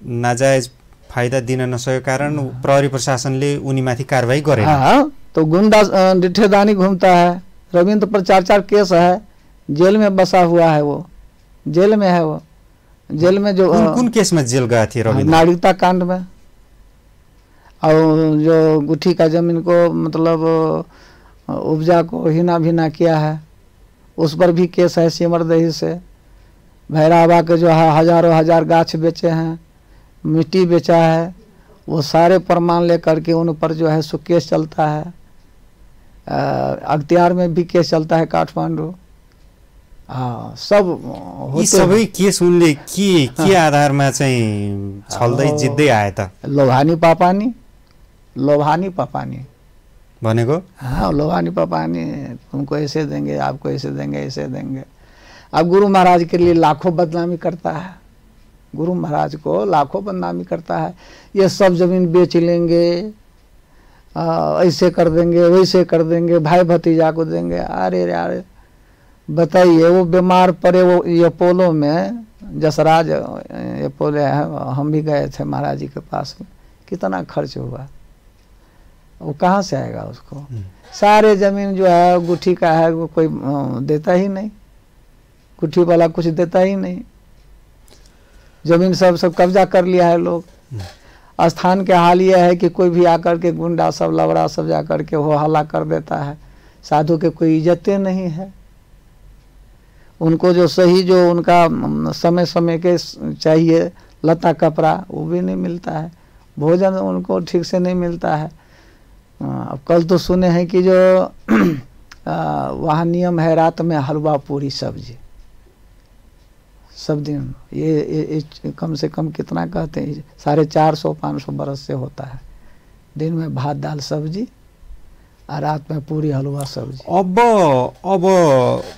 नाजायज फाइदा दिन नसकेको कारण प्रहरी प्रशासनले उनीमाथि कारबाही गरेन। हाँ, तो गुंडा डिठेदानी घूमता है। रविंद्र पर 4-4 केस है, जेल में बसा हुआ है, वो जेल में है। वो जेल में जो कौन केस में जेल गए थे रविंद्र? नागरिकता कांड में, और जो गुठी का जमीन को मतलब उपजा को हिना भिना किया है, उस पर भी केस है। सिमरदही से भैराबा के जो है हजारों हजार गाछ बेचे हैं, मिट्टी बेचा है, वो सारे प्रमाण लेकर के उन पर जो है सो केस चलता है। अख्तियार में भी केस चलता है, काठमांडू। सब यी सबै केस उनले के आधारमा चाहिँ छल्दै जित्दै आए त? लोभानी पापानी, लोभानी पापानी भनेको? हाँ, लोभानी पापानी, तुमको ऐसे देंगे, आपको ऐसे देंगे, ऐसे देंगे। अब गुरु महाराज के लिए लाखों बदनामी करता है, गुरु महाराज को लाखों बदनामी करता है। ये सब जमीन बेच लेंगे, ऐसे कर देंगे, वैसे कर देंगे, भाई भतीजा को देंगे। अरे यार बताइए, वो बीमार पड़े, वो अपोलो में, जसराज अपोलो है, हम भी गए थे महाराज जी के पास में, कितना खर्च हुआ, वो कहाँ से आएगा उसको? सारे जमीन जो है गुठी का है, वो कोई देता ही नहीं, गुठी वाला कुछ देता ही नहीं। जमीन सब कब्जा कर लिया है लोग। स्थान के हाल यह है कि कोई भी आकर के गुंडा सब, लवड़ा सब जाकर के हो हल्ला कर देता है। साधु के कोई इज्जतें नहीं है, उनको जो सही जो उनका समय समय के चाहिए लता कपड़ा वो भी नहीं मिलता है, भोजन उनको ठीक से नहीं मिलता है। अब कल तो सुने हैं कि जो वहाँ नियम है रात में हलवा पूरी सब्जी सब दिन। ये कम से कम कितना कहते हैं, 450-500 बरस से होता है। दिन में भात दाल सब्जी और रात में पूरी हलवा सब्जी। अब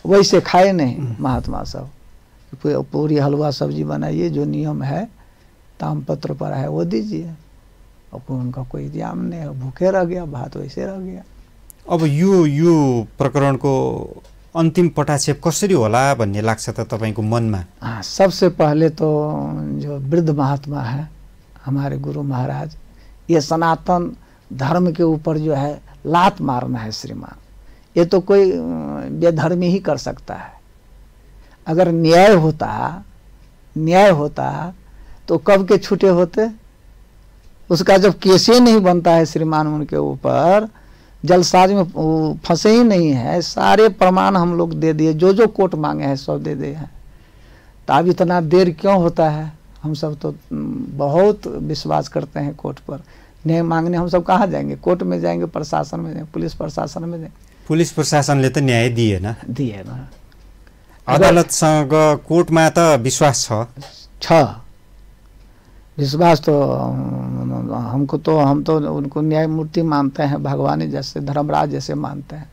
वैसे खाए नहीं महात्मा सब, पूरी हलवा सब्जी बनाइए, जो नियम है तामपत्र पर है वो दीजिए। और उनका कोई इंतजाम नहीं है, भूखे रह गया, भात वैसे रह गया। अब यो प्रकरणको अन्तिम पटाक्षेप कसरी होला भन्ने लाग्छ त तपाईको मनमा? सबसे पहले तो जो वृद्ध महात्मा है हमारे गुरु महाराज, ये सनातन धर्म के ऊपर जो है लात मारना है श्रीमान। ये तो कोई बेधर्मी ही कर सकता है। अगर न्याय होता तो कब के छूटे होते। उसका जब केस ही नहीं बनता है श्रीमान उनके ऊपर, जलसाज में फंसे ही नहीं है, सारे प्रमाण हम लोग दे दिए, जो कोर्ट मांगे हैं सब दे दिए हैं, तो अब इतना देर क्यों होता है। हम सब तो बहुत विश्वास करते हैं कोर्ट पर। न्याय मांगने हम सब कहाँ जाएंगे, कोर्ट में जाएंगे, प्रशासन में जाएंगे, पुलिस प्रशासन में जाएंगे। पुलिस प्रशासनले त न्याय दिएन, अदालतसँग कोर्टमा त विश्वास छ। विश्वास तो हम तो उनको न्यायमूर्ति मानते हैं, भगवान जैसे, धर्मराज जैसे मानते हैं।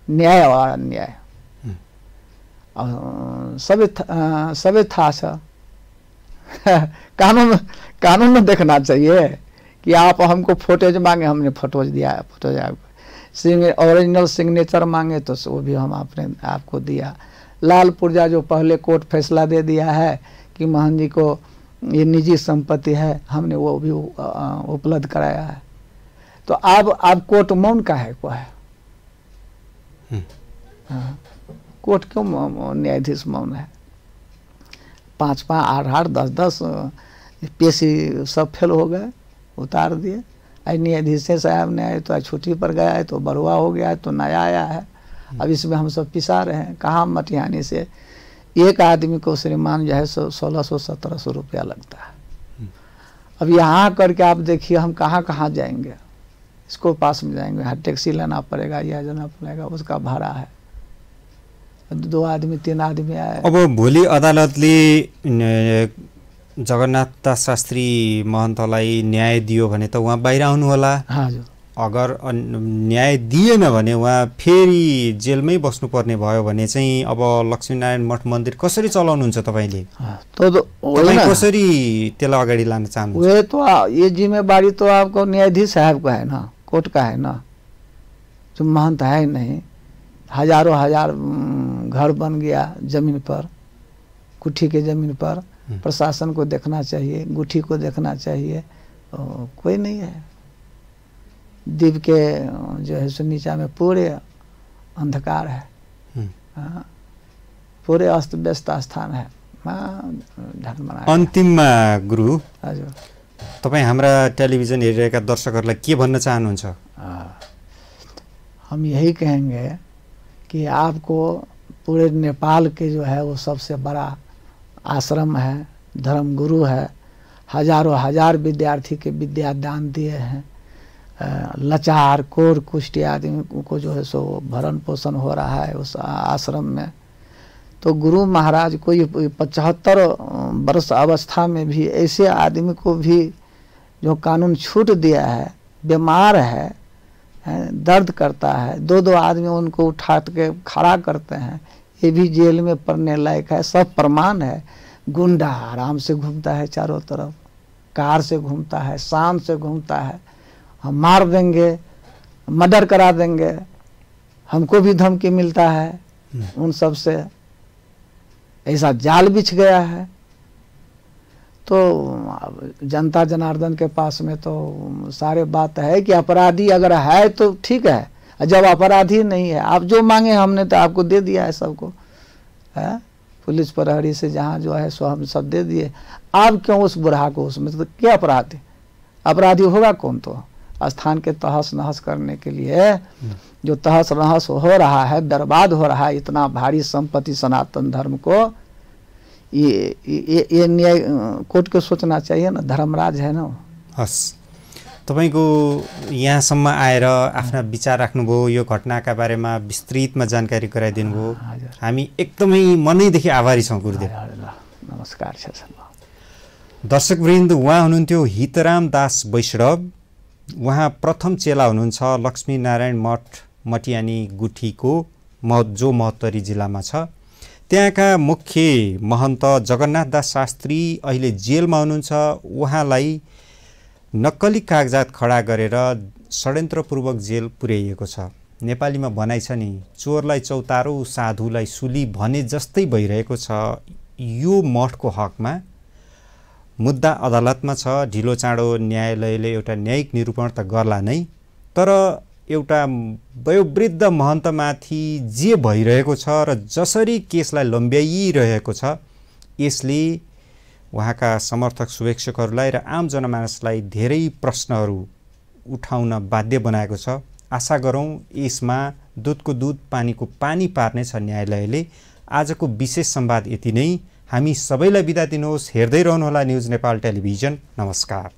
न्याय और अन्याय सभी था कानून में देखना चाहिए कि आप हमको फोटेज मांगे, हमने फोटोज दिया, ओरिजिनल सिग्नेचर मांगे तो वो भी हम आपको दिया। लाल पुर्जा जो पहले कोर्ट फैसला दे दिया है कि मोहन जी को ये निजी संपत्ति है, हमने वो भी उपलब्ध कराया है। तो अब कोर्ट मौन का है को है। कोर्ट क्यों न्यायाधीश मौन है। 5-5, 8-8, 10-10 पेशी सब फेल हो गए, उतार दिए। न्यायाधीश साहब ने आए तो छुट्टी पर गया है, तो बरुआ हो गया है, तो नया आया है। अब इसमें हम सब पिसा रहे हैं। कहाँ मटिहानी से एक आदमी को श्रीमान जो है 1600-1700 रुपया लगता है। अब यहाँ करके आप देखिए हम कहाँ जाएंगे। इसको पास में जाएंगे, हर टैक्सी लेना पड़ेगा, यह जाना पड़ेगा, उसका भाड़ा है। 2 आदमी 3 आदमी आए। अब भोलि अदालतले जगन्नाथ दास शास्त्री महन्तलाई न्याय दियो भने त उहाँ बाहिर आउनु होला। हजुर। अगर न्याय दिएन भने उहाँ फेरि जेलमै बस्नुपर्ने भयो भने चाहिँ अब लक्ष्मीनारायण मठ मन्दिर कसरी चलाउनुहुन्छ तपाईँले? तपाईँ कसरी त्यसलाई अगाडि लान चाहनुहुन्छ? वे तो ये जिम्मेवारी तो आपको न्यायाधीश साहब का है ना, कोर्ट का है ना, जो महंत है नहीं। हजारों हजार घर बन गया जमीन पर, गुठी के जमीन पर। प्रशासन को देखना चाहिए, गुठी को देखना चाहिए, कोई नहीं है। द्वीप के जो है सो नीचा में पूरे अंधकार है, पूरे अस्त व्यस्त स्थान है। अन्तिममा गुरु, हजुर, तपाईँ हाम्रा टेलिभिजन हेरिरहेका दर्शकहरूलाई के भन्न चाहनुहुन्छ? हम यही कहेंगे कि आपको पूरे नेपाल के जो है वो सबसे बड़ा आश्रम है, धर्मगुरु है। हजारों हजार विद्यार्थी के विद्या दान दिए हैं। लाचार कोर कुष्ठी आदमी को जो है सो भरण पोषण हो रहा है उस आश्रम में। तो गुरु महाराज को ये 75 वर्ष अवस्था में भी ऐसे आदमी को भी जो कानून छूट दिया है, बीमार है, दर्द करता है, 2-2 आदमी उनको उठा के खड़ा करते हैं, ये भी जेल में पड़ने लायक है। सब प्रमाण है। गुंडा आराम से घूमता है चारों तरफ, कार से घूमता है, शान से घूमता है। हम मार देंगे, मर्डर करा देंगे, हमको भी धमकी मिलता है उन सब से। ऐसा जाल बिछ गया है। तो जनता जनार्दन के पास में तो सारे बात है कि अपराधी अगर है तो ठीक है, जब अपराधी नहीं है, आप जो मांगे हमने तो आपको दे दिया है सबको, है? पुलिस प्रहरी से जहाँ जो है सो हम सब दे दिए। आप क्यों उस बुढ़ा को उसमें, तो क्या अपराधी होगा कौन? तो स्थान के तहस नहस करने के लिए जो तहस नहस हो रहा है, बर्बाद हो रहा है इतना भारी संपत्ति सनातन धर्म को, ये न्याय कोर्ट को सोचना चाहिए ना। धर्मराज है ना। हस्, तपाईको यहाँसम्म आएर आफ्ना विचार राख्नुभयो, यो घटनाका बारेमा विस्तृतमा जानकारी गराइदिनु भयो। हामी एकदमै मनैदेखि आभारी छौँ गुरुदेव। नमस्कार। दर्शकवृन्द, उहाँ हुनुहुन्थ्यो हितराम दास वैष्णव। उहाँ प्रथम चेला हुनुहुन्छ लक्ष्मीनारायण मठ मटियानी गुठीको, जो महोत्तरी जिल्लामा छ। त्यहाँका मुख्य महन्त जगन्नाथ दास शास्त्री अहिले जेलमा हुनुहुन्छ। उहाँलाई नक्कली कागजात खडा गरेर षड्यन्त्रपूर्वक जेल पुर्याइएको छ। नेपालीमा भनाइ छ नि, चोरलाई चौतारो साधुलाई सुली भने जस्तै भइरहेको छ। यो मठको हकमा मुद्दा अदालतमा छ। ढिलो चाँडो न्यायालयले एउटा न्यायिक निरूपण त गर्ला नै, तर एउटा वयोवृद्ध महन्तमाथि जे भइरहेको छ र जसरी केसलाई लम्ब्याइरहेको छ यसले उहाँका समर्थक शुभेच्छुकहरूलाई र आम जनमानसलाई धेरै प्रश्नहरू उठाउन बाध्य बनाएको छ। आशा गरौँ यसमा दुधको दुध पानीको पानी पार्नेछ न्यायालयले। आजको विशेष संवाद यति नै। हामी सबैलाई बिदा दिनुहोस्। हेर्दै रहनुहोला न्युज नेपाल टेलिभिजन। नमस्कार।